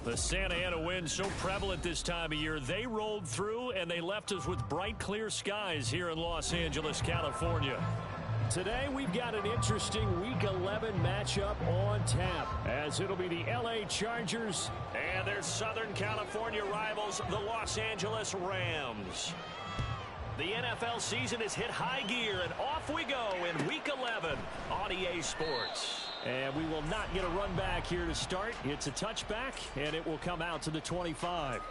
The Santa Ana wind so prevalent this time of year. They rolled through and they left us with bright, clear skies here in Los Angeles, California. Today we've got an interesting Week 11 matchup on tap, as it'll be the LA Chargers and their Southern California rivals, the Los Angeles Rams. The NFL season has hit high gear, and off we go in Week 11 on EA Sports. And we will not get a run back here to start. It's a touchback, and it will come out to the 25.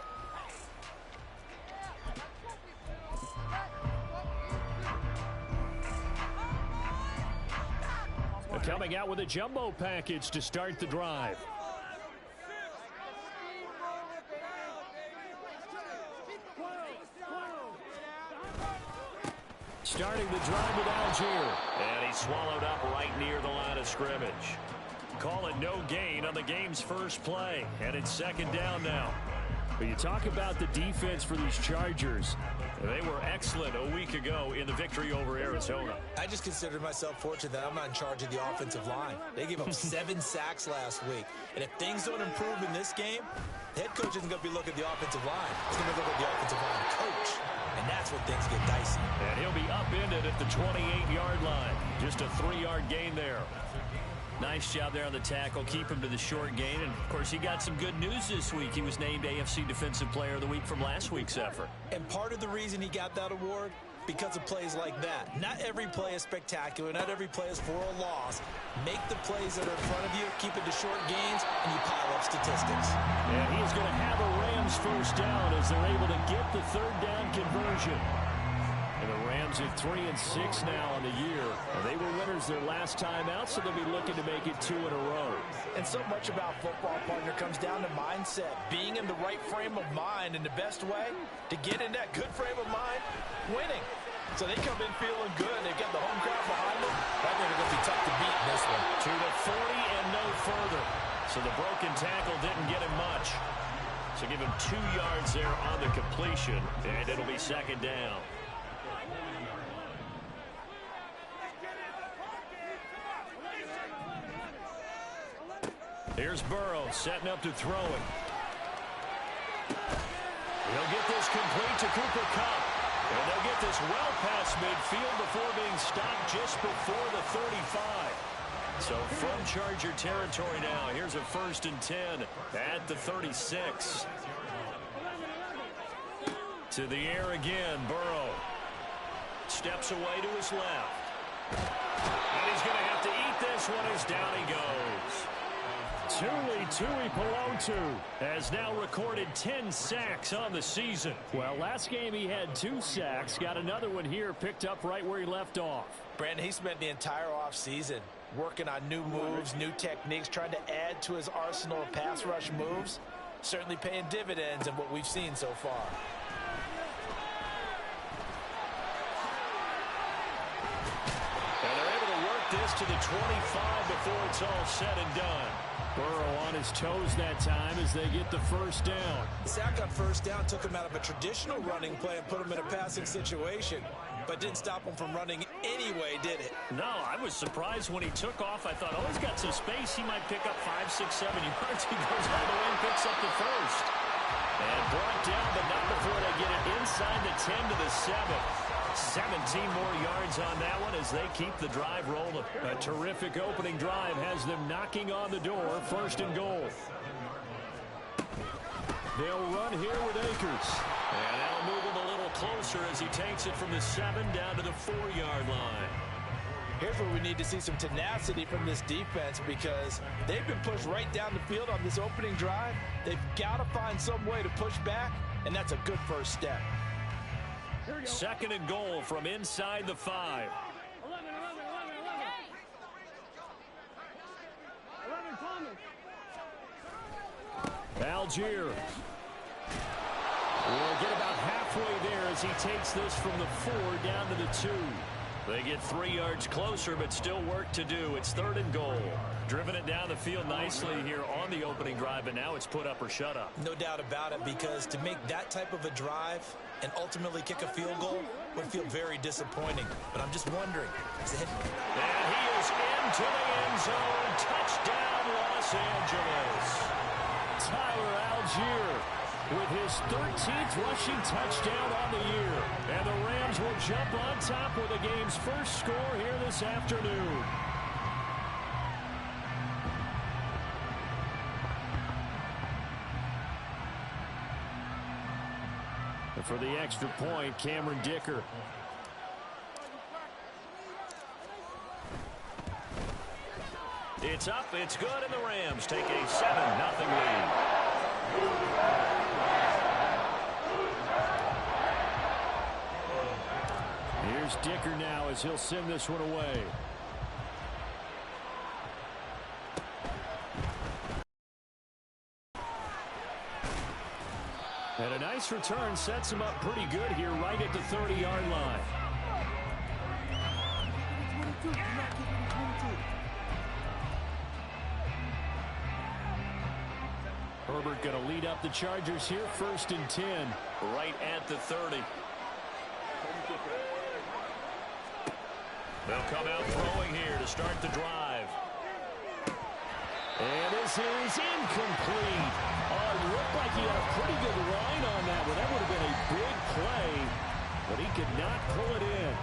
Coming out with a jumbo package to start the drive. Starting the drive with Algier. And he's swallowed up right near the line of scrimmage. Call it no gain on the game's first play. And it's second down now. But you talk about the defense for these Chargers. They were excellent a week ago in the victory over Arizona. I just consider myself fortunate that I'm not in charge of the offensive line. They gave up 7 sacks last week. And if things don't improve in this game, the head coach isn't going to be looking at the offensive line. He's going to look at the offensive line coach. And that's when things get dicey. And he'll be upended at the 28-yard line. Just a 3-yard gain there. Nice job there on the tackle. Keep him to the short gain. And, of course, he got some good news this week. He was named AFC Defensive Player of the Week from last week's effort. And part of the reason he got that award, because of plays like that. Not every play is spectacular. Not every play is for a loss. Make the plays that are in front of you, keep it to short gains, and you pile up statistics. And he's going to have a Rams first down as they're able to get the third down conversion. And the Rams at 3-6 now on the year. And they were winners their last time out, so they'll be looking to make it 2 in a row. And so much about football, partner, comes down to mindset. Being in the right frame of mind, and the best way to get in that good frame of mind, winning. So they come in feeling good. They've got the home crowd behind them. I think they're going to be tough to beat in this one. To the 40 and no further. So the broken tackle didn't get him much. So give him 2 yards there on the completion, and it'll be second down. Here's Burrow setting up to throw it. He'll get this complete to Cooper Kupp. And they'll get this well past midfield before being stopped just before the 35. So from Charger territory now, here's a 1st and 10 at the 36. To the air again, Burrow. Steps away to his left. And he's going to have to eat this one as down he goes. Tui Pelotu has now recorded 10 sacks on the season. Well, last game he had 2 sacks. Got another one here picked up right where he left off. Brandon, he spent the entire offseason working on new moves, new techniques, trying to add to his arsenal of pass rush moves. Certainly paying dividends in what we've seen so far. And they're able to work this to the 25 before it's all said and done. Burrow on his toes that time as they get the first down. The sack on first down took him out of a traditional running play and put him in a passing situation, but didn't stop him from running anyway, did it? No, I was surprised when he took off. I thought, oh, he's got some space. He might pick up 5, 6, 7 yards. He goes all the way and picks up the first. And brought down, but not before they get it inside the 10 to the 7. 17 more yards on that one as they keep the drive rolling. A terrific opening drive has them knocking on the door. 1st and goal. They'll run here with Akers. And that'll move him a little closer as he takes it from the 7 down to the 4-yard line. Here's where we need to see some tenacity from this defense, because they've been pushed right down the field on this opening drive. They've got to find some way to push back, and that's a good first step. 2nd and goal from inside the 5. Algier will get about halfway there as he takes this from the 4 down to the 2. They get 3 yards closer, but still work to do. It's 3rd and goal. Driven it down the field nicely here on the opening drive, and now it's put up or shut up. No doubt about it, because to make that type of a drive and ultimately kick a field goal would feel very disappointing. But I'm just wondering, is it? And he is into the end zone. Touchdown, Los Angeles. Tyler Algier with his 13th rushing touchdown on the year. And the Rams will jump on top with the game's first score here this afternoon. And for the extra point, Cameron Dicker. It's up, it's good, and the Rams take a 7-0 lead. Here's Dicker now as he'll send this one away. And a nice return sets him up pretty good here right at the 30-yard line. Herbert going to lead up the Chargers here, 1st and 10, right at the 30. They'll come out throwing here to start the drive. And this is incomplete. Oh, it looked like he had a pretty good line on that one. That would have been a big play, but he could not pull it in.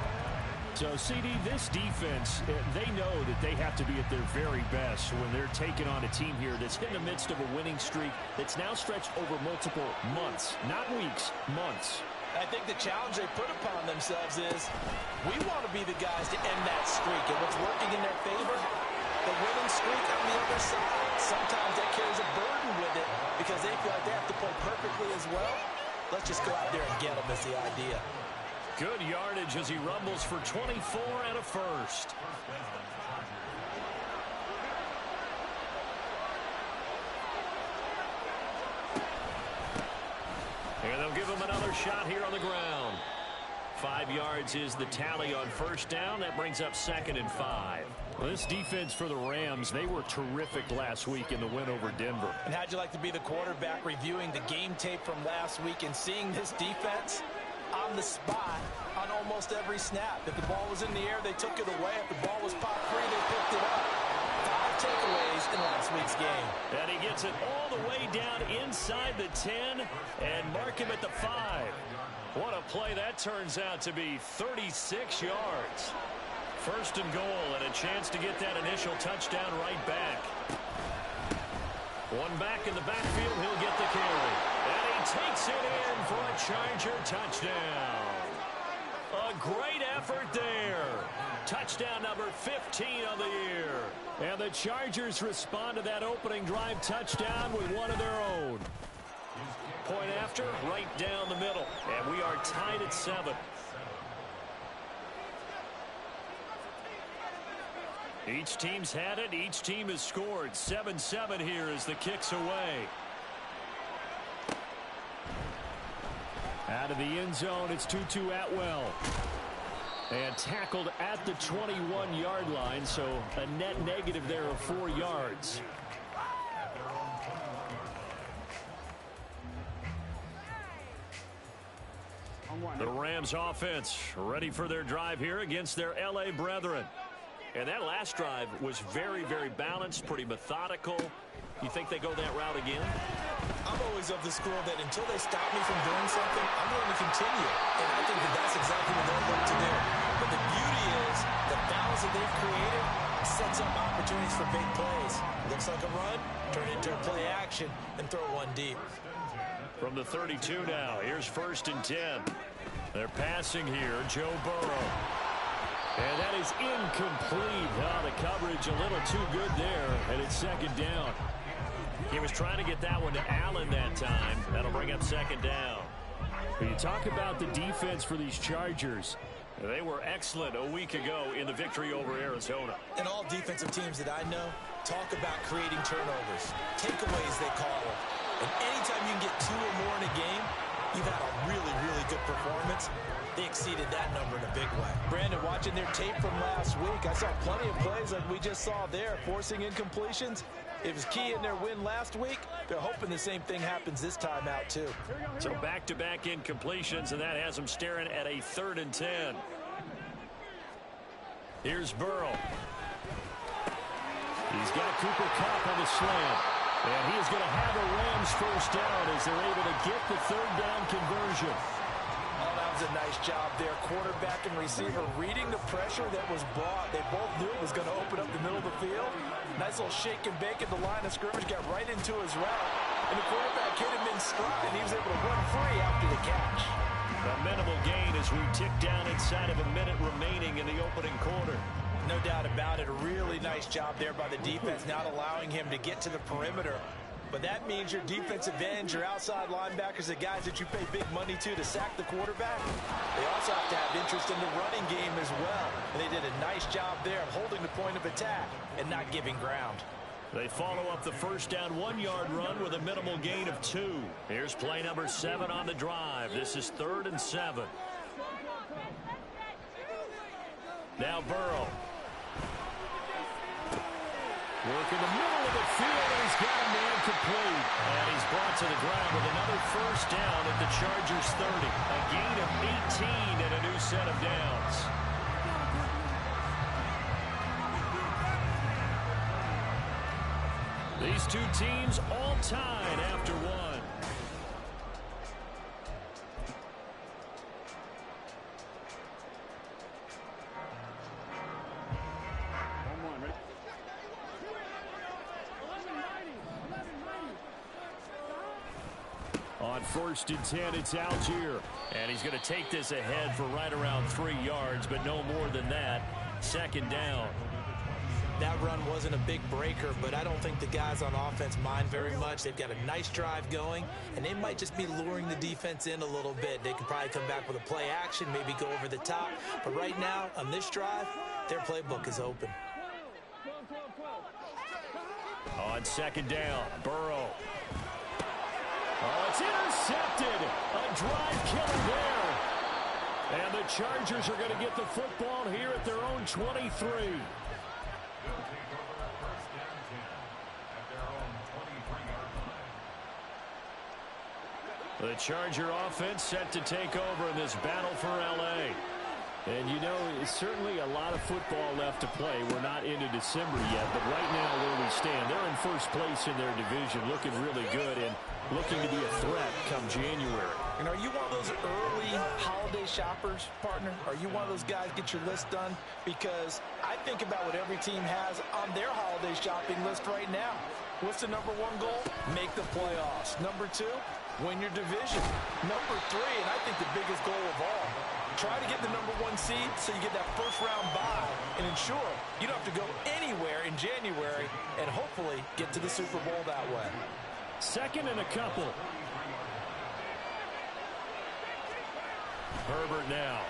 So, CD, this defense, they know that they have to be at their very best when they're taking on a team here that's in the midst of a winning streak that's now stretched over multiple months, not weeks, months. I think the challenge they put upon themselves is we want to be the guys to end that streak. And what's working in their favor, the winning streak on the other side. Sometimes that carries a burden with it because they feel like they have to play perfectly as well. Let's just go out there and get them is the idea. Good yardage as he rumbles for 24 and a first. And they'll give him another shot here on the ground. 5 yards is the tally on first down. That brings up 2nd and 5. Well, this defense for the Rams, they were terrific last week in the win over Denver. And how'd you like to be the quarterback reviewing the game tape from last week and seeing this defense on the spot on almost every snap? If the ball was in the air, they took it away. If the ball was pop free, they picked it up. 5 takeaways in last week's game. And he gets it all the way down inside the 10 and mark him at the 5. What a play that turns out to be. 36 yards. 1st and goal and a chance to get that initial touchdown right back. One back in the backfield, he'll get the carry. And he takes it in for a Charger touchdown. A great effort there. Touchdown number 15 on the year. And the Chargers respond to that opening drive touchdown with one of their own. Point after, right down the middle. And we are tied at 7. Each team's had it. Each team has scored. 7-7 here as the kick's away. Out of the end zone, it's Tutu Atwell. And tackled at the 21-yard line, so a net negative there of 4 yards. The Rams offense ready for their drive here against their L.A. brethren. And that last drive was very, very balanced, pretty methodical. You think they go that route again? I'm always of the school that until they stop me from doing something, I'm going to continue. And I think that that's exactly what they're going to do. But the beauty is the balance that they've created sets up opportunities for big plays. Looks like a run, turn it into a play action, and throw one deep. From the 32 now, here's 1st and 10. They're passing here, Joe Burrow. And that is incomplete. Oh, the coverage a little too good there, and it's 2nd down. He was trying to get that one to Allen that time. That'll bring up 2nd down. When you talk about the defense for these Chargers, they were excellent a week ago in the victory over Arizona. And all defensive teams that I know talk about creating turnovers, takeaways they call them. And anytime you can get 2 or more in a game, you've had a really, really good performance. They exceeded that number in a big way. Brandon, watching their tape from last week, I saw plenty of plays like we just saw there, forcing incompletions. It was key in their win last week. They're hoping the same thing happens this time out, too. So back-to-back incompletions, and that has them staring at a 3rd and 10. Here's Burrow. He's got Cooper Kupp on the slant. And he is going to have a Rams first down as they're able to get the third down conversion. Oh, that was a nice job there. Quarterback and receiver reading the pressure that was brought. They both knew it was going to open up the middle of the field. Nice little shake and bake at the line of scrimmage. Got right into his route. And the quarterback hit him in stride. And he was able to run free after the catch. A minimal gain as we tick down inside of a minute remaining in the opening quarter. No doubt about it. A really nice job there by the defense, not allowing him to get to the perimeter. But that means your defensive ends, your outside linebackers, the guys that you pay big money to sack the quarterback, they also have to have interest in the running game as well. And they did a nice job there of holding the point of attack and not giving ground. They follow up the first down 1-yard run with a minimal gain of 2. Here's play number 7 on the drive. This is 3rd and 7. Now Burrow. Working the middle of the field, and he's got a man complete. And he's brought to the ground with another first down at the Chargers' 30. A gain of 18 and a new set of downs. These two teams all tied after one. On 1st and 10, it's Algier. And he's going to take this ahead for right around 3 yards, but no more than that. 2nd down. That run wasn't a big breaker, but I don't think the guys on offense mind very much. They've got a nice drive going, and they might just be luring the defense in a little bit. They can probably come back with a play action, maybe go over the top. But right now, on this drive, their playbook is open. On 2nd down, Burrow. Oh, it's intercepted. A drive killer there. And the Chargers are going to get the football here at their own 23. The Charger offense set to take over in this battle for L.A. And, you know, it's certainly a lot of football left to play. We're not into December yet, but right now where we stand, they're in first place in their division, looking really good and looking to be a threat come January. And are you one of those early holiday shoppers, partner? Are you one of those guys get your list done? Because I think about what every team has on their holiday shopping list right now. What's the number 1 goal? Make the playoffs. Number 2, win your division. Number 3, and I think the biggest goal of all, try to get the number 1 seed so you get that first-round bye and ensure you don't have to go anywhere in January and hopefully get to the Super Bowl that way. 2nd and a couple. Herbert now.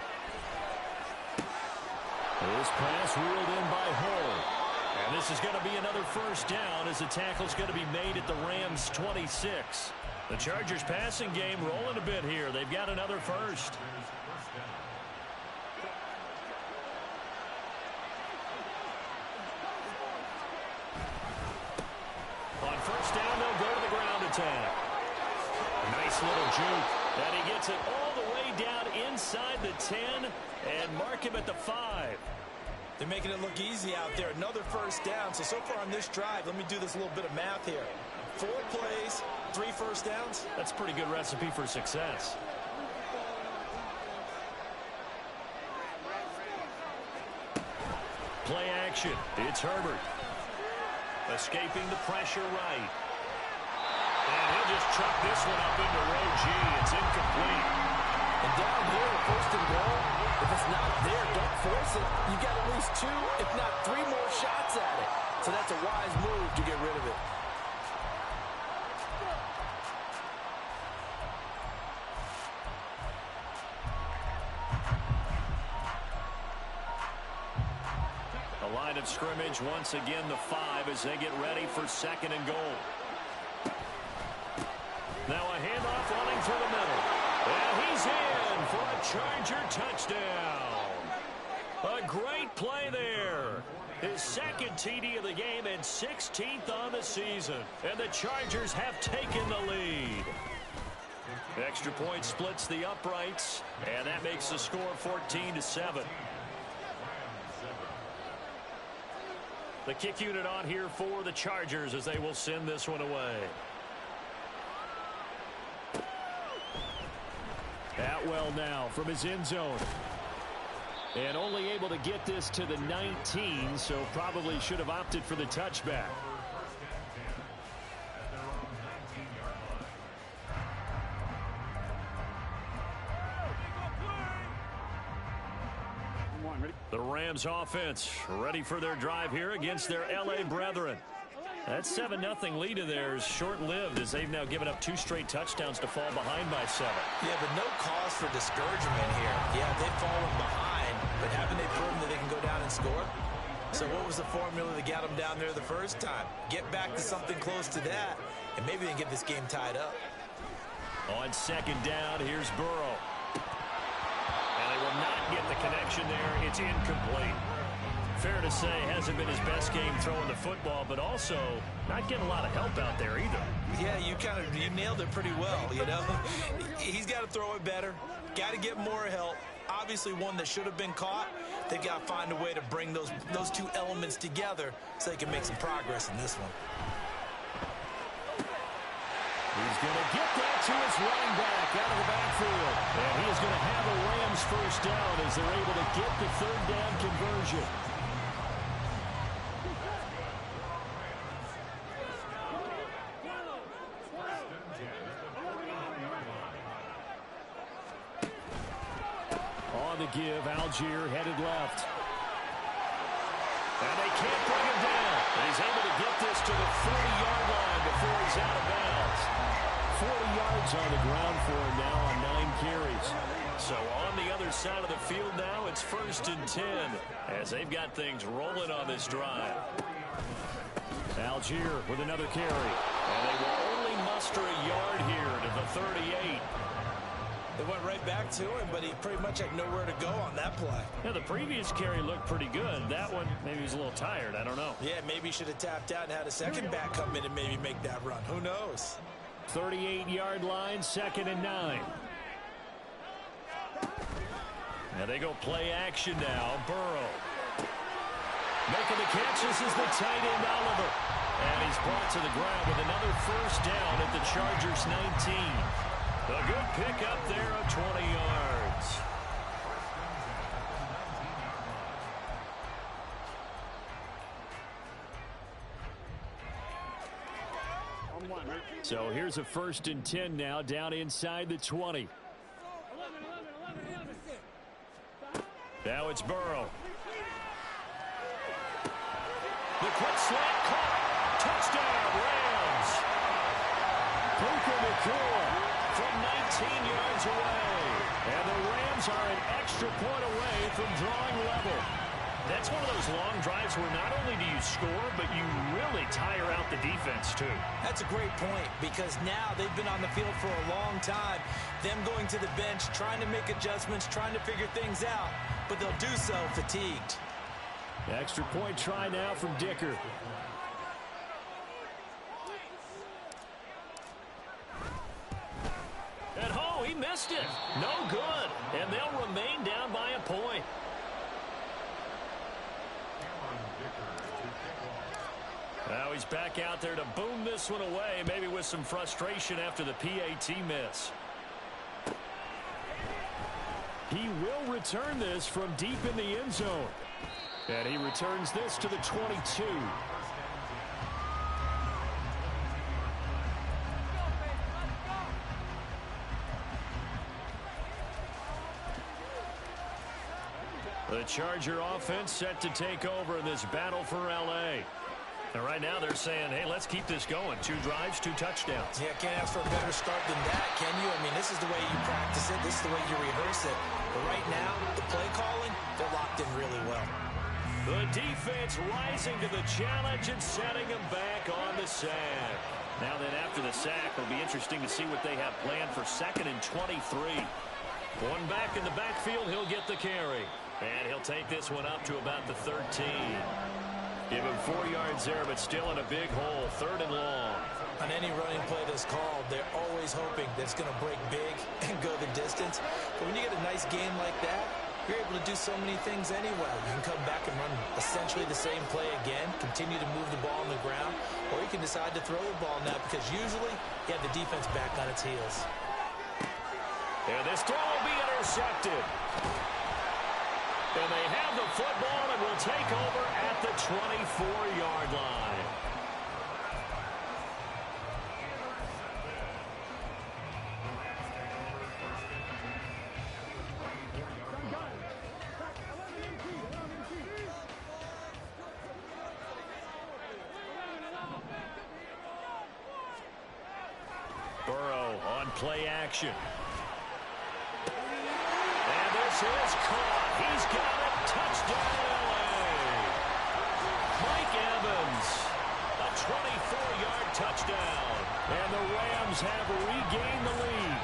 This pass reeled in by Hull. And this is going to be another first down as the tackle's going to be made at the Rams' 26. The Chargers passing game rolling a bit here. They've got another first. On first down, they'll go to the ground attack. Nice little juke. And he gets it all the way down inside the 10 and mark him at the 5. They're making it look easy out there. Another first down. So far on this drive, let me do this little bit of math here. 4 plays, 3 first downs. That's a pretty good recipe for success. Play action. It's Herbert. Escaping the pressure right. And he'll just chuck this one up into row G. It's incomplete. And down here, 1st and goal, if it's not there, don't force it. You got at least 2, if not 3 more shots at it. So that's a wise move to get rid of it. The line of scrimmage, once again, the 5 as they get ready for 2nd and goal. Now a handoff running through the middle. And he's in for a Charger touchdown. A great play there. His 2nd TD of the game and 16th on the season. And the Chargers have taken the lead. Extra point splits the uprights, and that makes the score 14-7. The kick unit on here for the Chargers as they will send this one away. Atwell now from his end zone. And only able to get this to the 19, so probably should have opted for the touchback. The Rams offense ready for their drive here against their L.A. brethren. That 7-0 lead of theirs short-lived as they've now given up 2 straight touchdowns to fall behind by 7. Yeah, but no cause for discouragement here. Yeah, they've fallen behind, but haven't they proven that they can go down and score? So what was the formula that got them down there the first time? Get back to something close to that, and maybe they can get this game tied up. On second down, here's Burrow. And they will not get the connection there. It's incomplete. Fair to say, hasn't been his best game throwing the football, but also not getting a lot of help out there either. Yeah, you nailed it pretty well, you know. He's got to throw it better. Got to get more help. Obviously one that should have been caught. They've got to find a way to bring those 2 elements together so they can make some progress in this one. He's going to get that to his running back out of the backfield. And he is going to have a Rams first down as they're able to get the 3rd down conversion. On the give, Algier headed left. And they can't bring him down. He's able to get this to the 40-yard line before he's out of bounds. 40 yards on the ground for him now on 9 carries. So on the other side of the field now, it's 1st and 10 as they've got things rolling on this drive. Algier with another carry. And they will only muster a yard here to the 38. They went right back to him, but he pretty much had nowhere to go on that play. Yeah, the previous carry looked pretty good. That one, maybe he was a little tired. I don't know. Yeah, maybe he should have tapped out and had a second back come in and maybe make that run. Who knows? 38-yard line, 2nd and 9. Now they go play action now. Burrow. Making the catch. This is the tight end, Oliver. And he's brought to the ground with another first down at the Chargers' 19. A good pick up there of 20 yards. So here's a 1st and 10 now down inside the 20. Now it's Burrow. The quick slant caught. Touchdown, Rams. Puka Nacua from 19 yards away. And the Rams are an extra point away from drawing level. That's one of those long drives where not only do you score, but you really tire out the defense, too. That's a great point because now they've been on the field for a long time. Them going to the bench, trying to make adjustments, trying to figure things out, but they'll do so fatigued. Extra point try now from Dicker. And he missed it. No good. And they'll remain down by a point. Now he's back out there to boom this one away, maybe with some frustration after the PAT miss. He will return this from deep in the end zone. And he returns this to the 22. The Charger offense set to take over in this battle for L.A. And right now they're saying, hey, let's keep this going. 2 drives, 2 touchdowns. Yeah, can't ask for a better start than that, can you? I mean, this is the way you practice it. This is the way you rehearse it. But right now, the play calling, they're locked in really well. The defense rising to the challenge and setting them back on the sack. Now then, after the sack, it'll be interesting to see what they have planned for 2nd and 23. One back in the backfield, he'll get the carry. And he'll take this one up to about the 13. Give him 4 yards there, but still in a big hole. 3rd and long. On any running play that's called, they're always hoping that it's going to break big and go the distance. But when you get a nice game like that, you're able to do so many things anyway. You can come back and run essentially the same play again, continue to move the ball on the ground, or you can decide to throw the ball now because usually you have the defense back on its heels. And this throw will be intercepted. And they have the football and will take over at the 24-yard line. Burrow on play action. And this is caught. He's got it. Touchdown, LA. Mike Evans, a 24-yard touchdown. And the Rams have regained the lead.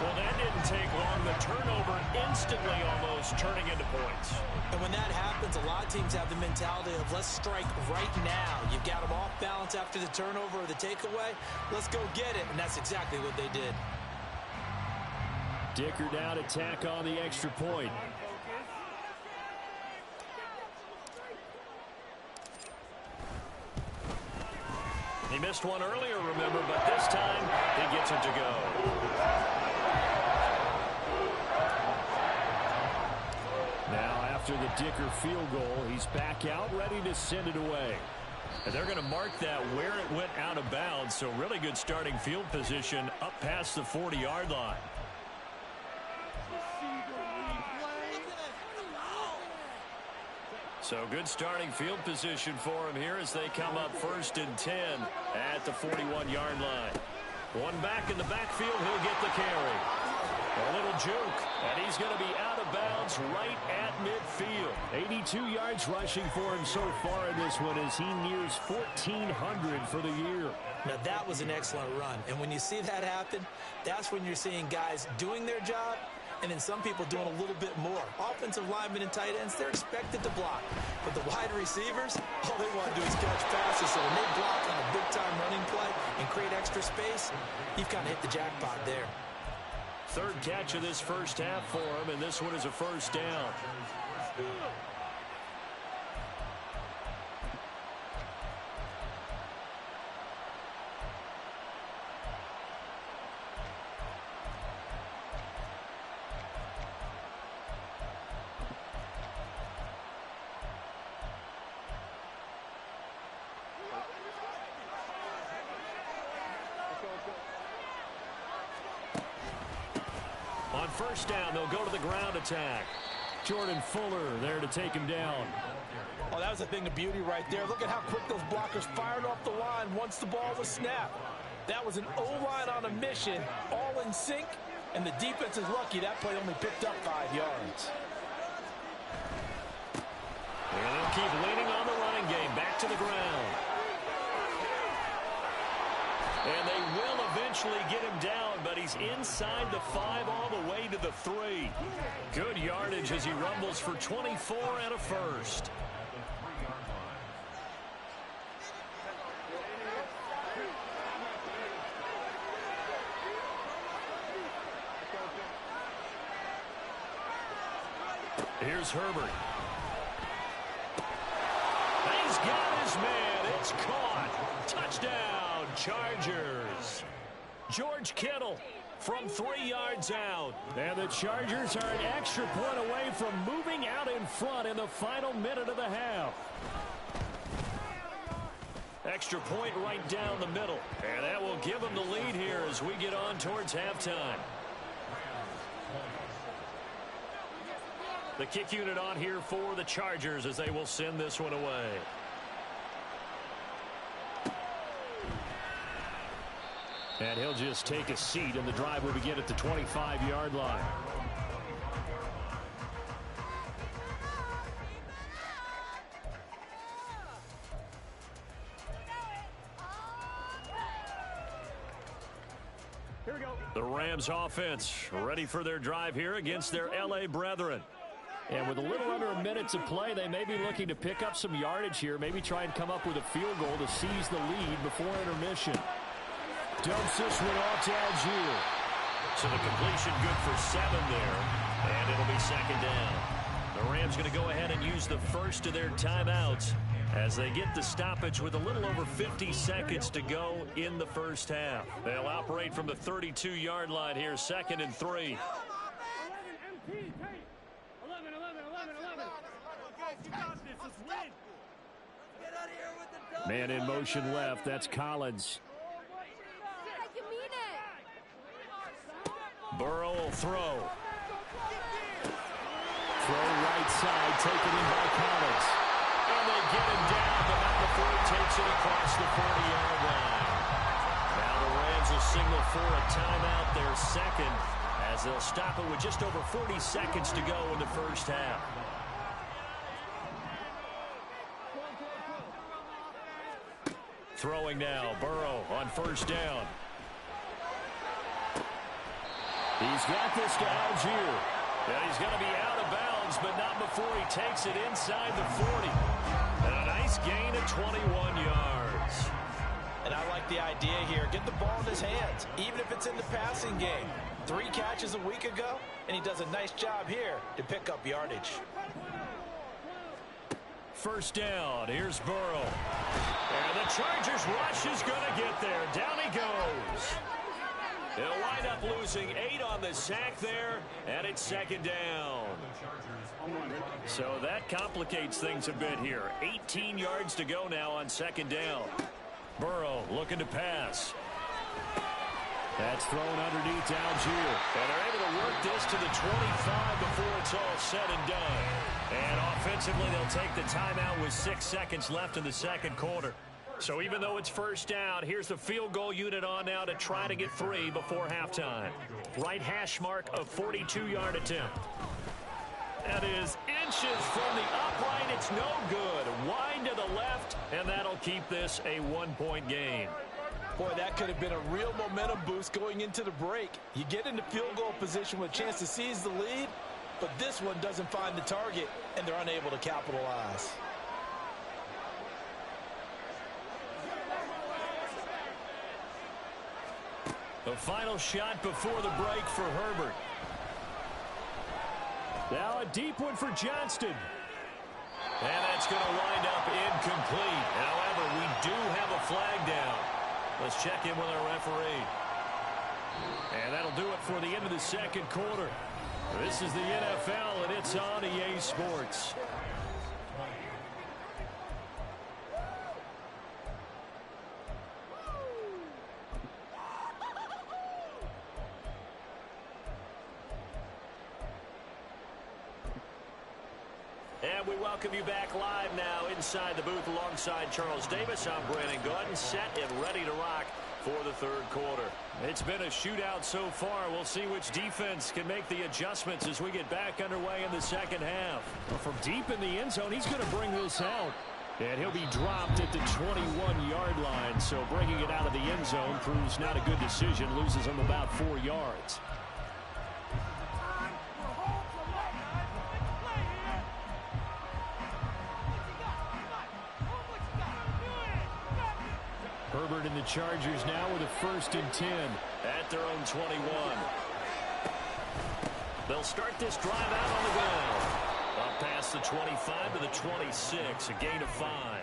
Well, that didn't take long. The turnover instantly almost turning into points. And when that happens, a lot of teams have the mentality of let's strike right now. You've got them off balance after the turnover or the takeaway. Let's go get it. And that's exactly what they did. Dicker down to tack on the extra point. He missed one earlier, remember, but this time he gets it to go. Now after the Dicker field goal, he's back out ready to send it away. And they're going to mark that where it went out of bounds, so really good starting field position up past the 40-yard line. So good starting field position for him here as they come up 1st and 10 at the 41-yard line. One back in the backfield, he'll get the carry. A little juke, and he's going to be out of bounds right at midfield. 82 yards rushing for him so far in this one as he nears 1,400 for the year. Now, that was an excellent run. And when you see that happen, that's when you're seeing guys doing their job and then some people doing a little bit more. Offensive linemen and tight ends, they're expected to block. But the wide receivers, all they want to do is catch passes. So when they block on a big-time running play and create extra space, you've kind of hit the jackpot there. Third catch of this first half for him, and this one is a first down. On first down, they'll go to the ground attack. Jordan Fuller there to take him down. Oh, that was a thing of beauty right there. Look at how quick those blockers fired off the line once the ball was snapped. That was an O-line on a mission, all in sync, and the defense is lucky that play only picked up 5 yards. And they'll keep leaning on the running game. Back to the ground. And they will eventually get him down, but he's inside the 5 all the way to the 3. Good yardage as he rumbles for 24 and a first. Here's Herbert. He's got his man. It's caught. Touchdown, Chargers. George Kittle from 3 yards out. And the Chargers are an extra point away from moving out in front in the final minute of the half. Extra point right down the middle. And that will give them the lead here as we get on towards halftime. The kick unit on here for the Chargers as they will send this one away. And he'll just take a seat, and the drive will begin at the 25-yard line. Here we go. The Rams offense ready for their drive here against their L.A. brethren. And with a little under a minute to play, they may be looking to pick up some yardage here, maybe try and come up with a field goal to seize the lead before intermission. Dumps this one off to Algier. So the completion good for 7 there, and it'll be second down. The Rams going to go ahead and use the first of their timeouts as they get the stoppage with a little over 50 seconds to go in the first half. They'll operate from the 32-yard line here, 2nd and 3. Man in motion left. That's Collins. Burrow will throw. Throw right side, taken in by Collins. And they get him down, but not before he takes it across the 40-yard line. Now the Rams will signal for a timeout, their second, as they'll stop it with just over 40 seconds to go in the first half. Throwing now, Burrow on first down. He's got this to Algier. And he's going to be out of bounds, but not before he takes it inside the 40. And a nice gain of 21 yards. And I like the idea here. Get the ball in his hands, even if it's in the passing game. 3 catches a week ago, and he does a nice job here to pick up yardage. First down. Here's Burrow. And the Chargers rush is going to get there. Down he goes. They'll wind up losing 8 on the sack there, and it's second down. So that complicates things a bit here. 18 yards to go now on second down. Burrow looking to pass. That's thrown underneath to Algier. And they're able to work this to the 25 before it's all said and done. And offensively, they'll take the timeout with 6 seconds left in the second quarter. So even though it's first down, here's the field goal unit on now to try to get 3 before halftime. Right hash mark of 42-yard attempt. That is inches from the upright. It's no good. Wide to the left, and that'll keep this a 1-point game. Boy, that could have been a real momentum boost going into the break. You get into field goal position with a chance to seize the lead, but this one doesn't find the target, and they're unable to capitalize. The final shot before the break for Herbert. Now a deep one for Johnston. And that's going to wind up incomplete. However, we do have a flag down. Let's check in with our referee. And that'll do it for the end of the second quarter. This is the NFL, and it's on EA Sports. And we welcome you back live now inside the booth alongside Charles Davis. I'm Brandon Gordon, set and ready to rock for the third quarter. It's been a shootout so far. We'll see which defense can make the adjustments as we get back underway in the second half. Well, from deep in the end zone, he's going to bring this out. And he'll be dropped at the 21-yard line. So bringing it out of the end zone proves not a good decision. Loses him about 4 yards. Herbert and the Chargers now with a 1st and 10 at their own 21. They'll start this drive out on the ground. Up past the 25 to the 26, a gain of 5.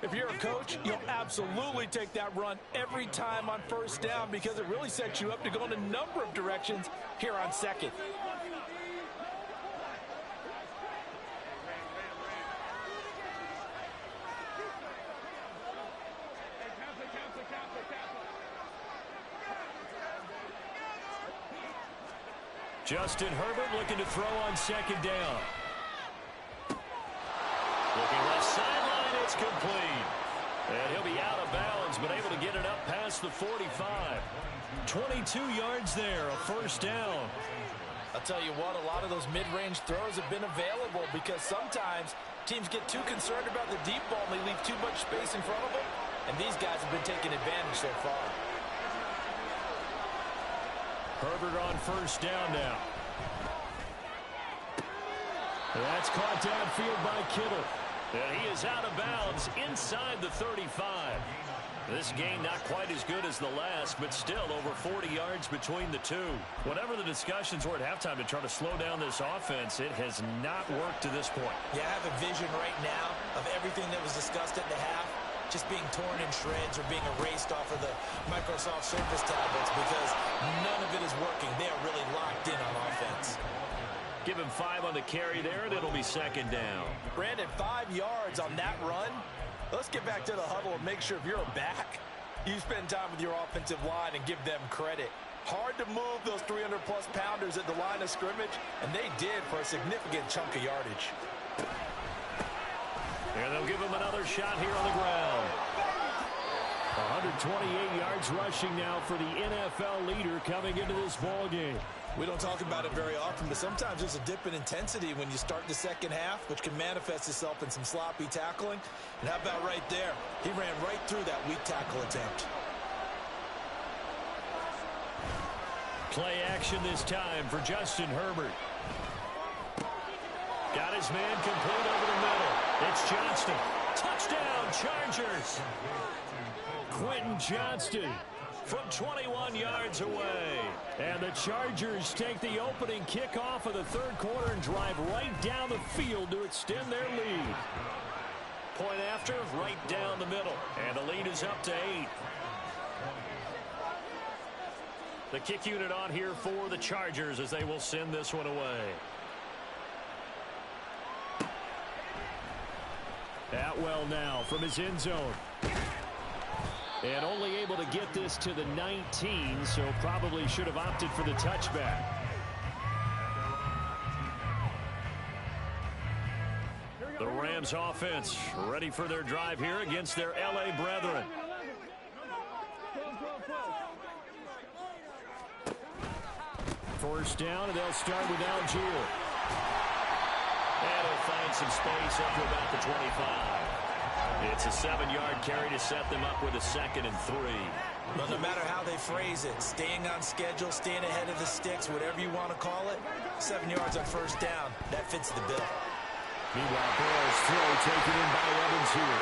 If you're a coach, you'll absolutely take that run every time on first down because it really sets you up to go in a number of directions here on second. Justin Herbert looking to throw on second down. Looking left sideline, it's complete. And he'll be out of bounds, but able to get it up past the 45. 22 yards there, a 1st down. I'll tell you what, a lot of those mid-range throws have been available because sometimes teams get too concerned about the deep ball and they leave too much space in front of them. And these guys have been taking advantage so far. Herbert on 1st down now. That's caught downfield by Kittle. And he is out of bounds inside the 35. This game not quite as good as the last, but still over 40 yards between the two. Whatever the discussions were at halftime to try to slow down this offense, it has not worked to this point. Yeah, I have a vision right now of everything that was discussed at the half just being torn in shreds or being erased off of the Microsoft Surface tablets because none of it is working. They are really locked in on offense. Give him 5 on the carry there, and it'll be second down. Brandon, 5 yards on that run. Let's get back to the huddle and make sure if you're a back, you spend time with your offensive line and give them credit. Hard to move those 300-plus pounders at the line of scrimmage, and they did for a significant chunk of yardage. And they'll give him another shot here on the ground. 128 yards rushing now for the NFL leader coming into this ball game. We don't talk about it very often, but sometimes there's a dip in intensity when you start the second half, which can manifest itself in some sloppy tackling. And how about right there? He ran right through that weak tackle attempt. Play action this time for Justin Herbert. Got his man complete over the middle. It's Johnston. Touchdown, Chargers. Quentin Johnston from 21 yards away. And the Chargers take the opening kickoff of the third quarter and drive right down the field to extend their lead. Point after, right down the middle. And the lead is up to 8. The kick unit on here for the Chargers as they will send this one away. Atwell now from his end zone. And only able to get this to the 19, so probably should have opted for the touchback. The Rams offense ready for their drive here against their LA brethren. First down, and they'll start with Algier. And he'll find some space up to about the 25. It's a 7-yard carry to set them up with a 2nd and 3. Well, no matter how they phrase it, staying on schedule, staying ahead of the sticks, whatever you want to call it, 7 yards on first down, that fits the bill. Meanwhile, Burrow's throw taken in by Evans here.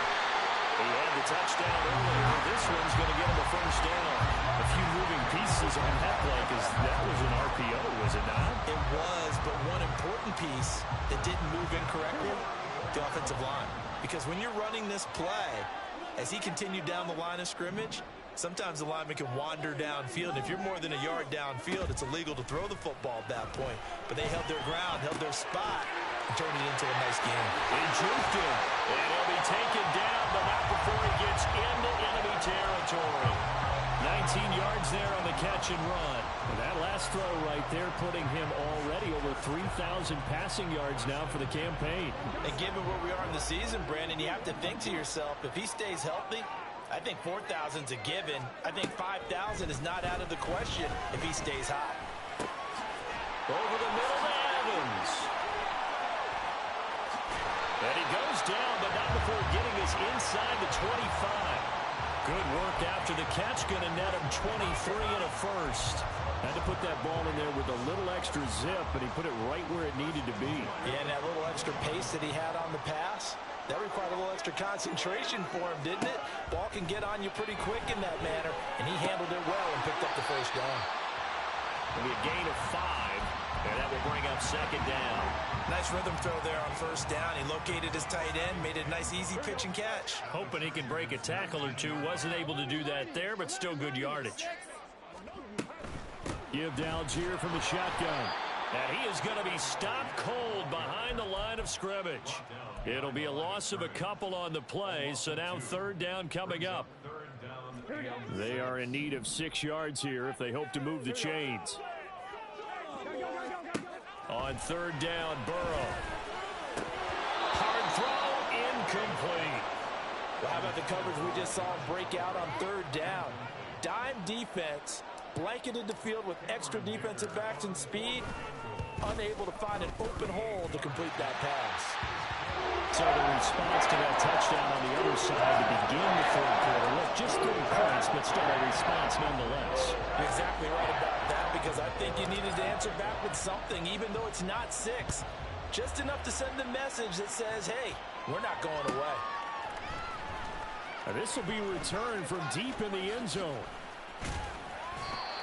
He had the touchdown earlier. This one's going to get him a first down. A few moving pieces on that play because that was an RPO, was it not? It was, but one important piece that didn't move incorrectly, the offensive line. Because when you're running this play, as he continued down the line of scrimmage, sometimes the lineman can wander downfield. If you're more than a yard downfield, it's illegal to throw the football at that point. But they held their ground, held their spot, and turned it into a nice game. They juked him, and he'll be taken down, but not before he gets into enemy territory. 19 yards there on the catch and run. And that last throw right there putting him already over 3,000 passing yards now for the campaign. And given where we are in the season, Brandon, you have to think to yourself, if he stays healthy, I think 4,000 is a given. I think 5,000 is not out of the question if he stays hot. Over the middle to Evans. And he goes down, but not before getting us inside the 25. Good work after the catch. Going to net him 23 and a first. Had to put that ball in there with a little extra zip, but he put it right where it needed to be. Yeah, and that little extra pace that he had on the pass, that required a little extra concentration for him, didn't it? Ball can get on you pretty quick in that manner, and he handled it well and picked up the first down. It'll be a gain of 5, and that will bring up second down. Nice rhythm throw there on first down. He located his tight end, made it a nice, easy pitch and catch. Hoping he can break a tackle or two. Wasn't able to do that there, but still good yardage. Give to Algier from the shotgun. And he is going to be stopped cold behind the line of scrimmage. It'll be a loss of a couple on the play, so now third down coming up. They are in need of 6 yards here if they hope to move the chains. On third down, Burrow. Hard throw, incomplete. Well, how about the coverage we just saw break out on third down? Dime defense, blanketed the field with extra defensive backs and speed, unable to find an open hole to complete that pass. So the response to that touchdown on the other side to begin the third quarter. Look, just 3 points, but still a response nonetheless. You're exactly right about that, because I think you needed to answer back with something, even though it's not 6. Just enough to send the message that says, hey, we're not going away. This will be returned from deep in the end zone.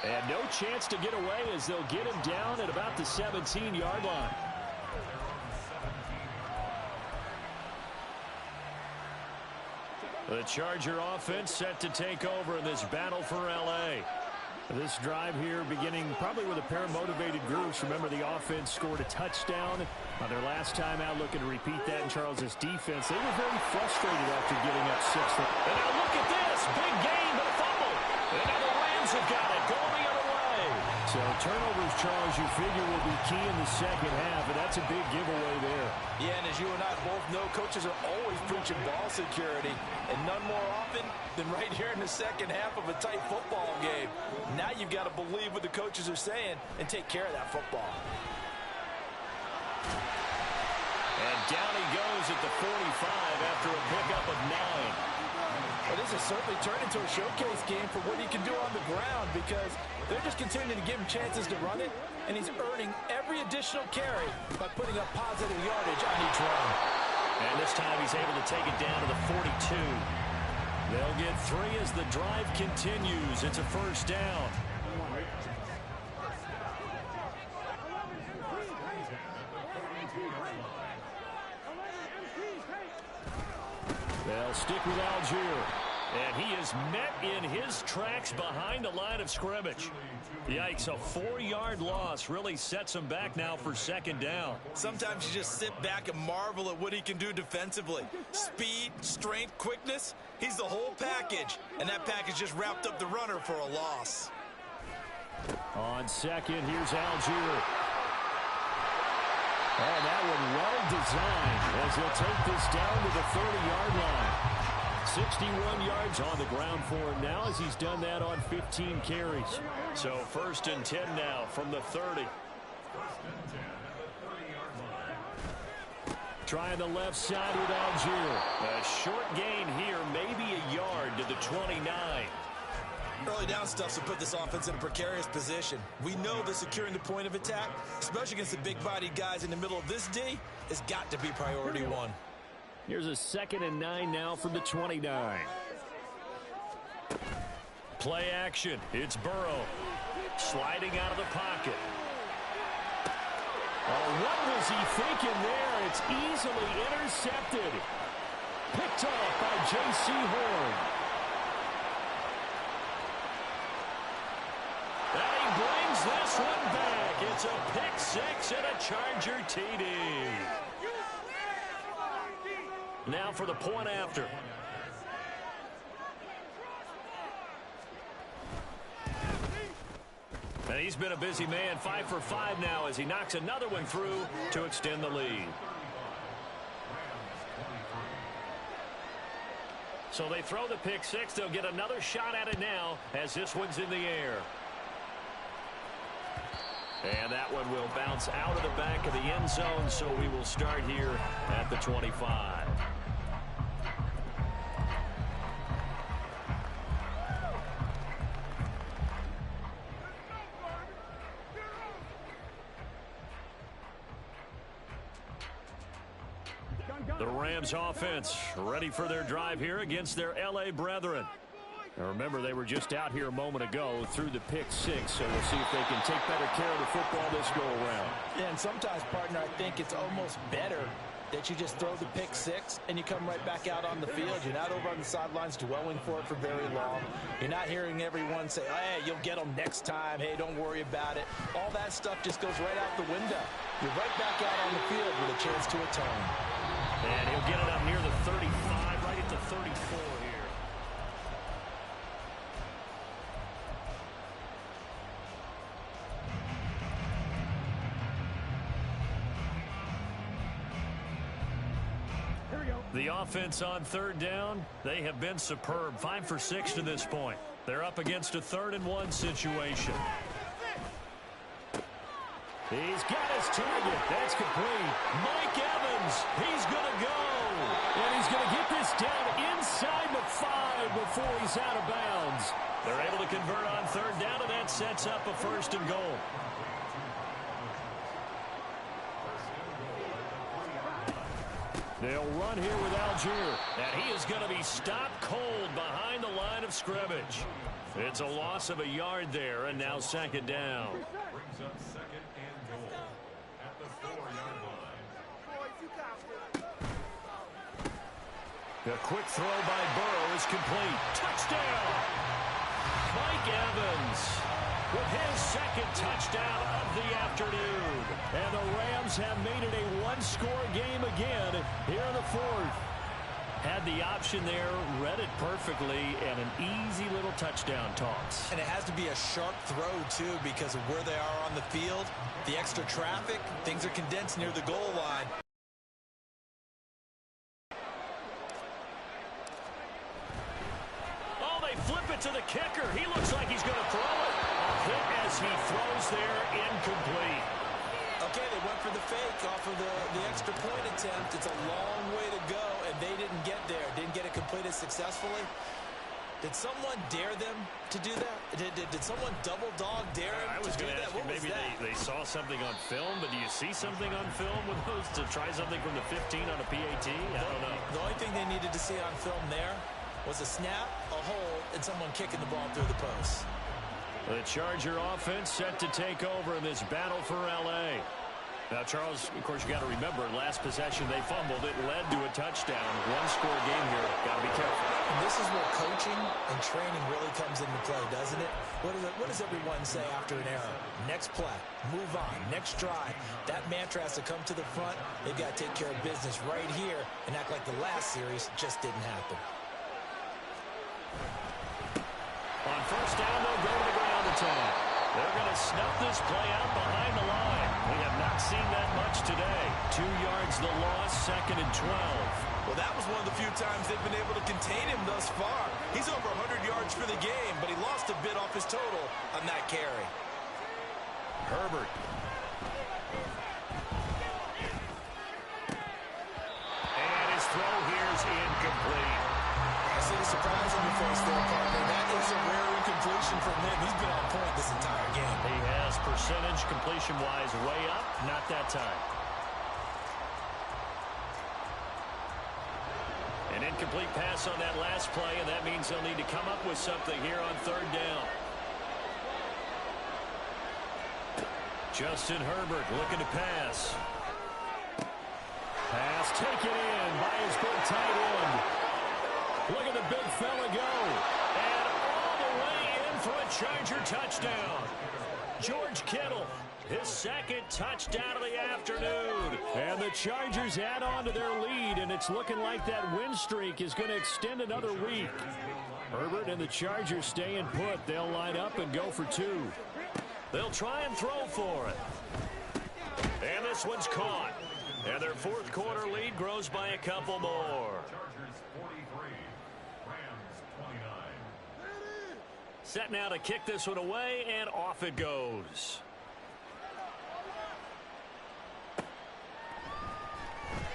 And no chance to get away as they'll get him down at about the 17-yard line. The Charger offense set to take over in this battle for L.A. This drive here beginning probably with a pair of motivated groups. Remember, the offense scored a touchdown on their last time out, looking to repeat that in Charles's defense. They were very frustrated after giving up 6. And now look at this. Big gain, but a fumble. And now the Rams have got it. Going the other way. So turnovers, Charles, you figure will be key in the second half, and that's a big giveaway there. Yeah, and as you and I both know, coaches are always preaching ball security, and none more often than right here in the second half of a tight football game. Now you've got to believe what the coaches are saying and take care of that football. And down he goes at the 45 after a pickup of 9. Well, this has certainly turned into a showcase game for what he can do on the ground, because they're just continuing to give him chances to run it, and he's earning every additional carry by putting up positive yardage on each run. And this time he's able to take it down to the 42. They'll get 3 as the drive continues. It's a first down. They'll stick with Algier. And he is met in his tracks behind the line of scrimmage. Yikes, a 4-yard loss really sets him back now for second down. Sometimes you just sit back and marvel at what he can do defensively. Speed, strength, quickness, he's the whole package. And that package just wrapped up the runner for a loss. On second, here's Algier. Oh, that one well designed as he'll take this down to the 30-yard line. 61 yards on the ground for him now as he's done that on 15 carries. So first and 10 now from the 30. Trying the left side with Algier. A short gain here, maybe a yard to the 29. Early down stuff will put this offense in a precarious position. We know that securing the point of attack, especially against the big-bodied guys in the middle of this D, has got to be priority 1. Here's a 2nd and 9 now from the 29. Play action. It's Burrow. Sliding out of the pocket. Oh, what was he thinking there? It's easily intercepted. Picked off by J.C. Horn. And he brings this one back. It's a pick 6 and a Charger TD. Now for the point after. And he's been a busy man, 5 for 5 now as he knocks another one through to extend the lead. So they throw the pick 6. They'll get another shot at it now as this one's in the air. And that one will bounce out of the back of the end zone, so we will start here at the 25. The Rams offense ready for their drive here against their L.A. brethren. Now remember, they were just out here a moment ago through the pick 6, so we'll see if they can take better care of the football this go-around. Yeah, and sometimes, partner, I think it's almost better that you just throw the pick 6 and you come right back out on the field. You're not over on the sidelines dwelling for it for very long. You're not hearing everyone say, hey, you'll get them next time. Hey, don't worry about it. All that stuff just goes right out the window. You're right back out on the field with a chance to atone. And he'll get it up near the 35, right at the 34 here. The offense on 3rd down, they have been superb. 5 for 6 to this point. They're up against a 3rd and 1 situation. He's got his target. That's complete. Mike Evans, he's going to go. And he's going to get this down inside the 5 before he's out of bounds. They're able to convert on 3rd down, and that sets up a 1st and goal. They'll run here with Algier, and he is going to be stopped cold behind the line of scrimmage. It's a loss of a yard there, and now second down. Brings up second and goal at the 4-yard line. The quick throw by Burrow is complete. Touchdown! Mike Evans with his second touchdown of the afternoon. And the Rams have made it a one-score game again here in the fourth. Had the option there, read it perfectly, and an easy little touchdown toss. And it has to be a sharp throw, too, because of where they are on the field. The extra traffic, things are condensed near the goal line. Oh, they flip it to the kicker. He looks like he's going to throw it. A hit as he throws there, incomplete. Okay, they went for the fake off of the extra point attempt. It's a long way to go, and they didn't get there. Didn't get it completed successfully. Did someone dare them to do that? Did someone double dog dare them to do that? What was that? Maybe they saw something on film, but do you see something on film with those to try something from the 15 on a PAT? I don't know. The only thing they needed to see on film there was a snap, a hole, and someone kicking the ball through the post. The Charger offense set to take over in this battle for L.A. Now, Charles, of course, you got to remember, last possession they fumbled. It led to a touchdown. One-score game here. Got to be careful. And this is where coaching and training really comes into play, doesn't it? What does everyone say after an error? Next play, move on, next drive. That mantra has to come to the front. They've got to take care of business right here and act like the last series just didn't happen. On first down, they'll go to the ground attack. They're going to snuff this play out behind the line. We have not seen that much today. 2 yards the loss, second and 12. Well, that was one of the few times they've been able to contain him thus far. He's over 100 yards for the game, but he lost a bit off his total on that carry. Herbert. And his throw here is incomplete. I see the surprise on your face there, partner. That is a rare incompletion from him. He's been on point this entire game. He has percentage completion-wise way up, not that time. An incomplete pass on that last play, and that means they'll need to come up with something here on third down. Justin Herbert looking to pass. Pass taken in by his big tight end. Look at the big fella go. And all the way in for a Charger touchdown. George Kittle, his second touchdown of the afternoon. And the Chargers add on to their lead, and it's looking like that win streak is going to extend another week. Herbert and the Chargers staying put. They'll line up and go for 2. They'll try and throw for it. And this one's caught. And their fourth quarter lead grows by a couple more. Chargers 43, Rams 29. Set now to kick this one away, and off it goes.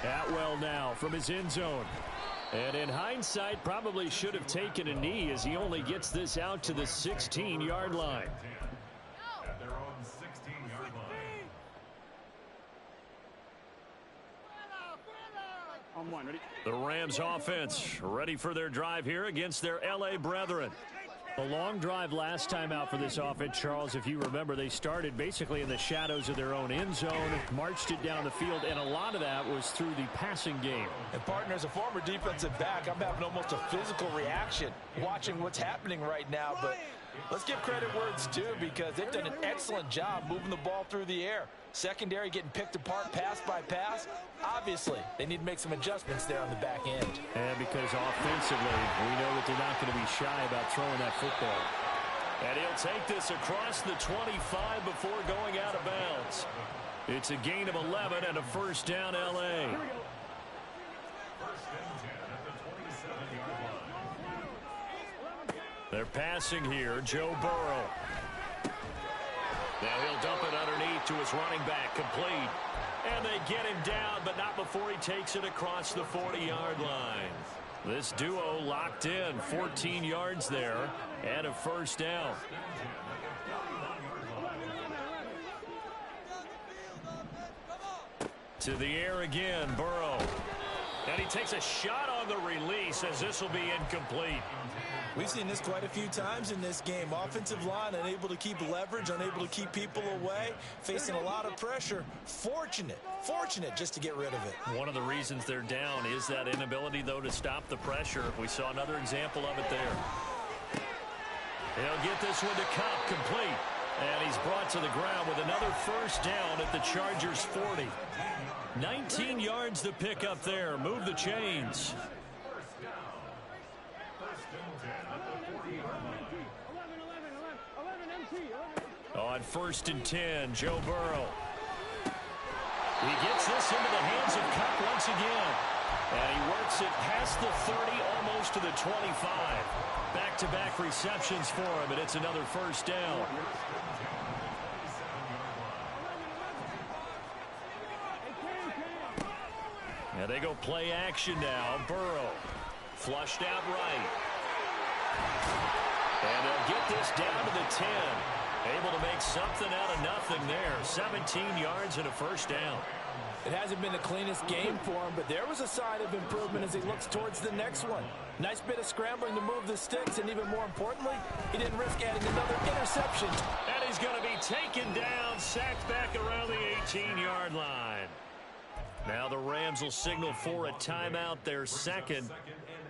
Atwell now from his end zone. And in hindsight, probably should have taken a knee as he only gets this out to the 16-yard line. At their own 16-yard line. On one, ready? The Rams offense ready for their drive here against their L.A. brethren. A long drive last time out for this offense, Charles. If you remember, they started basically in the shadows of their own end zone, marched it down the field, and a lot of that was through the passing game. And, partner, as a former defensive back, I'm having almost a physical reaction watching what's happening right now. But let's give credit where it's due, because they've done an excellent job moving the ball through the air. Secondary getting picked apart pass by pass. Obviously, they need to make some adjustments there on the back end. And because offensively, we know that they're not going to be shy about throwing that football. And he'll take this across the 25 before going out of bounds. It's a gain of 11 and a first down, L.A. First and 10 at the 27-yard line. They're passing here, Joe Burrow. Now he'll dump it underneath to his running back, complete. And they get him down, but not before he takes it across the 40-yard line. This duo locked in, 14 yards there, and a first down. To the air again, Burrow. And he takes a shot on the release as this will be incomplete. We've seen this quite a few times in this game. Offensive line unable to keep leverage, unable to keep people away, facing a lot of pressure. Fortunate just to get rid of it. One of the reasons they're down is that inability, though, to stop the pressure. We saw another example of it there. He'll get this one to Cup, complete. And he's brought to the ground with another first down at the Chargers' 40. 19 yards to pick up there. Move the chains. On 1st and 10, Joe Burrow. He gets this into the hands of Cup once again. And he works it past the 30, almost to the 25. Back-to-back receptions for him, and it's another first down. And they go play action now. Burrow flushed out right. And they'll get this down to the 10. Able to make something out of nothing there. 17 yards and a first down. It hasn't been the cleanest game for him, but there was a sign of improvement as he looks towards the next one. Nice bit of scrambling to move the sticks, and even more importantly, he didn't risk adding another interception. And he's going to be taken down, sacked back around the 18-yard line. Now the Rams will signal for a timeout, their second.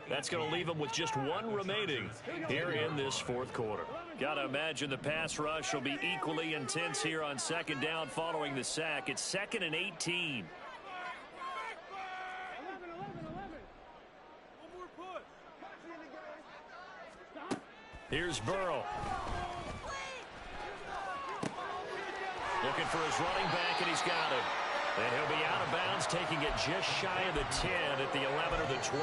That's going to leave them with just one remaining here in this fourth quarter. Got to imagine the pass rush will be equally intense here on second down following the sack. It's 2nd and 18. Here's Burrow. Looking for his running back, and he's got it. And he'll be out of bounds, taking it just shy of the 10 at the 11 or the 12.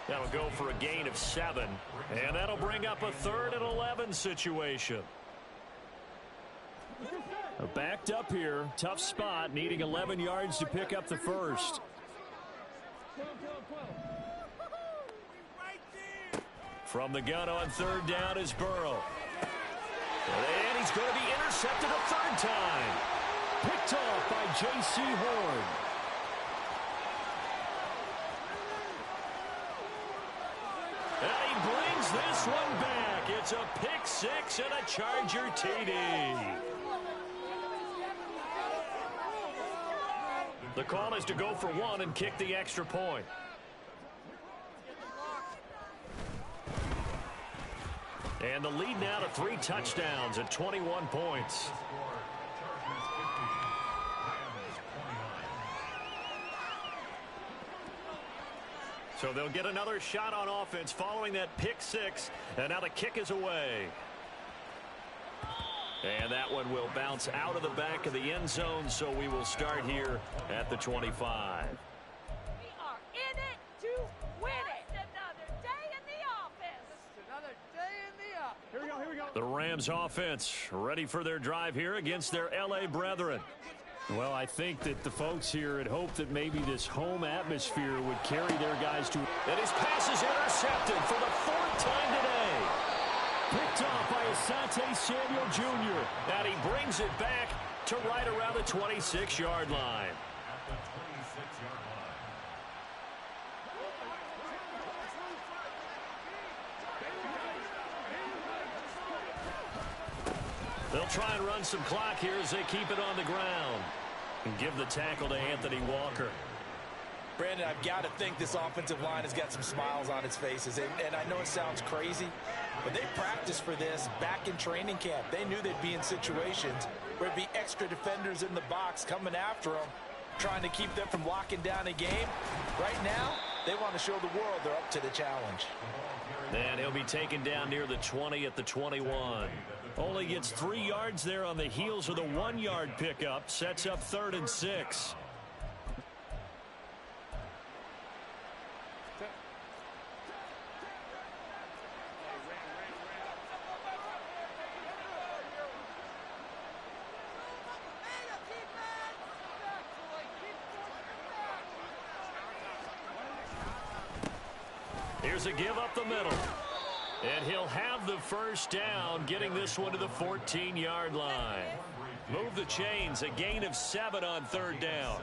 That'll go for a gain of 7. And that'll bring up a 3rd and 11 situation. Backed up here. Tough spot. Needing 11 yards to pick up the first. From the gun on 3rd down is Burrow. And he's going to be intercepted a 3rd time. Picked off by J.C. Horn. And he brings this one back. It's a pick 6 and a Charger TD. The call is to go for 1 and kick the extra point. And the lead now to 3 touchdowns at 21 points. So they'll get another shot on offense following that pick 6. And now the kick is away. And that one will bounce out of the back of the end zone. So we will start here at the 25. We are in it to win it. Another day in the office. Another day in the office. Here we go, here we go. The Rams offense ready for their drive here against their L.A. brethren. Well, I think that the folks here had hoped that maybe this home atmosphere would carry their guys to. And his pass is intercepted for the 4th time today. Picked off by Asante Samuel Jr. And he brings it back to right around the 26-yard line. They'll try and run some clock here as they keep it on the ground. And give the tackle to Anthony Walker. Brandon, I've got to think this offensive line has got some smiles on its faces. And I know it sounds crazy, but they practiced for this back in training camp. They knew they'd be in situations where there'd be extra defenders in the box coming after them, trying to keep them from locking down a game. Right now, they want to show the world they're up to the challenge. And he'll be taken down near the 20 at the 21. Only gets 3 yards there on the heels of the 1-yard pickup. Sets up 3rd and 6. Here's a give up the middle. And he'll have the first down, getting this one to the 14-yard line. Move the chains, a gain of 7 on 3rd down.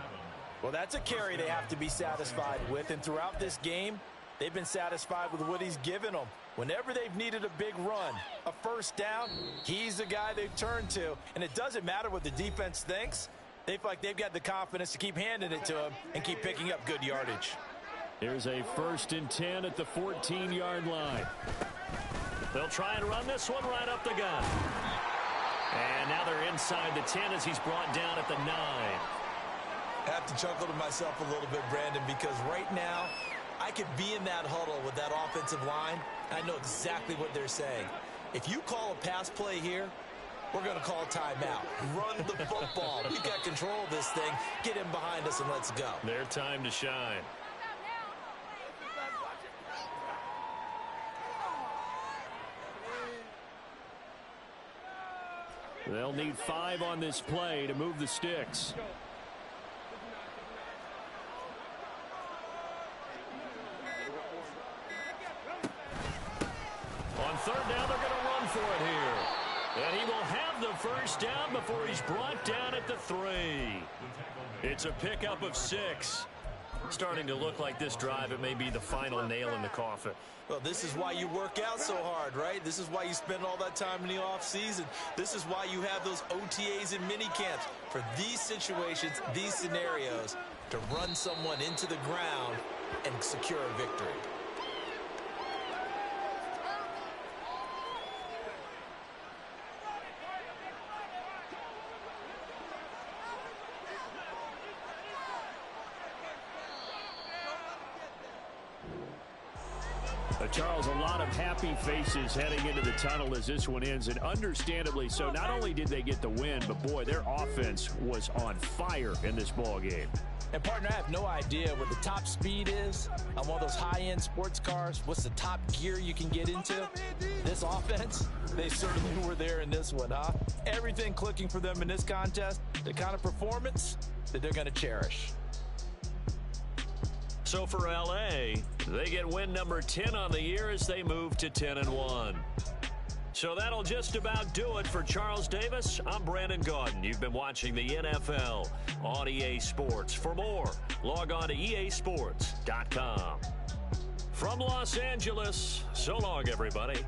Well, that's a carry they have to be satisfied with, and throughout this game, they've been satisfied with what he's given them. Whenever they've needed a big run, a first down, he's the guy they've turned to. And it doesn't matter what the defense thinks. They feel like they've got the confidence to keep handing it to him and keep picking up good yardage. Here's a 1st and 10 at the 14-yard line. They'll try and run this one right up the gut. And now they're inside the 10 as he's brought down at the 9. I have to chuckle to myself a little bit, Brandon, because right now I could be in that huddle with that offensive line. I know exactly what they're saying. If you call a pass play here, we're going to call a timeout. Run the football. We've got control of this thing. Get him behind us and let's go. Their time to shine. They'll need 5 on this play to move the sticks. On 3rd down, they're going to run for it here. And he will have the first down before he's brought down at the 3. It's a pickup of 6. Starting to look like this drive, it may be the final nail in the coffin. Well, this is why you work out so hard, right? This is why you spend all that time in the offseason. This is why you have those OTAs and mini camps. For these situations, these scenarios, to run someone into the ground and secure a victory. Charles, a lot of happy faces heading into the tunnel as this one ends, and understandably so. Not only did they get the win, but boy, their offense was on fire in this ball game. And partner, I have no idea what the top speed is on one of those high-end sports cars. What's the top gear you can get into? This offense, they certainly were there in this one, huh? Everything clicking for them in this contest, the kind of performance that they're going to cherish. So for L.A., they get win number 10 on the year as they move to 10-1. So that'll just about do it for Charles Davis. I'm Brandon Gaudin. You've been watching the NFL on EA Sports. For more, log on to easports.com. From Los Angeles, so long, everybody.